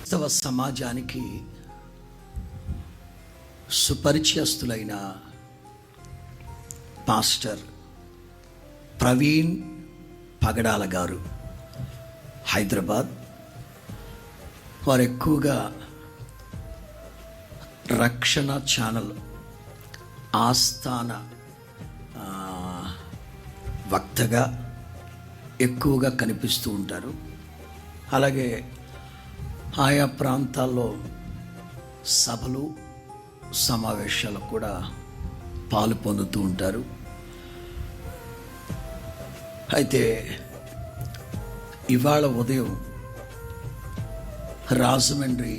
క్రైస్తవ సమాజానికి సుపరిచయస్తులైన పాస్టర్ ప్రవీణ్ పగడాల గారు హైదరాబాద్. వారు ఎక్కువగా రక్షణ ఛానల్ ఆస్థాన వక్తగా ఎక్కువగా కనిపిస్తూ ఉంటారు. అలాగే ఆయా ప్రాంతాల్లో సభలు సమావేశాలకు కూడా పాలు పొందుతూ ఉంటారు. అయితే ఇవాళ ఉదయం రాజమండ్రి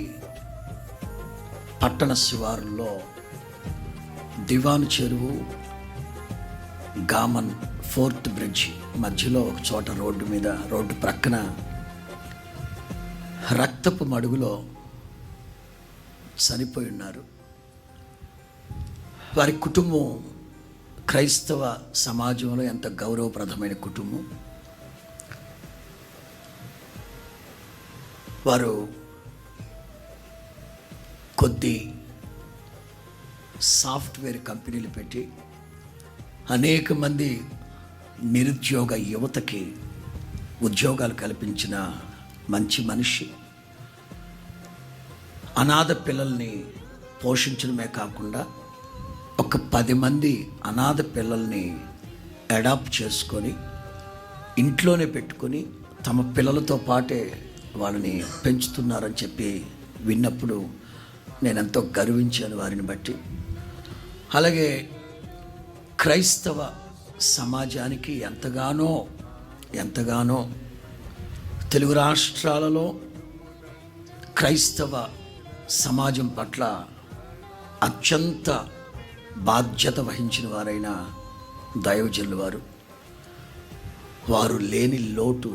పట్టణ శివారుల్లో దివాను చెరువు గామన్ ఫోర్త్ బ్రిడ్జి మధ్యలో ఒక చోట రోడ్డు ప్రక్కన రక్తపు మడుగులో చనిపోయి ఉన్నారు. వారి కుటుంబం క్రైస్తవ సమాజంలో ఎంత గౌరవప్రదమైన కుటుంబం. వారు కొద్ది సాఫ్ట్వేర్ కంపెనీలు పెట్టి అనేక మంది నిరుద్యోగ యువతకి ఉద్యోగాలు కల్పించిన మంచి మనిషి. అనాథ పిల్లల్ని పోషించడమే కాకుండా ఒక 10 మంది అనాథ పిల్లల్ని అడాప్ట్ చేసుకొని ఇంట్లోనే పెట్టుకొని తమ పిల్లలతో పాటే వాళ్ళని పెంచుతున్నారని చెప్పి విన్నప్పుడు నేను ఎంతో గర్వించాను వారిని బట్టి. అలాగే క్రైస్తవ సమాజానికి ఎంతగానో తెలుగు రాష్ట్రాలలో క్రైస్తవ సమాజం పట్ల అత్యంత బాధ్యత వహించిన వారైన దైవజనులు వారు లేని లోటు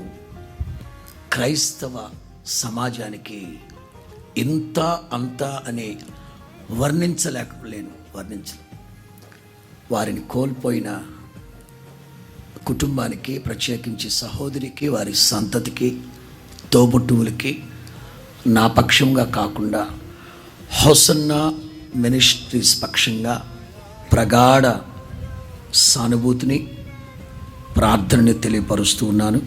క్రైస్తవ సమాజానికి ఇంత అంత అని వర్ణించలేను. వారిని కోల్పోయిన కుటుంబానికి, ప్రత్యేకించి సహోదరికి, వారి సంతతికి, తోబుట్టువులకి నా పక్షంగా కాకుండా హోసన్నా మినిస్ట్రీస్ పక్షంగా ప్రగాఢ సానుభూతిని, ప్రార్థనని తెలియపరుస్తూ ఉన్నాను.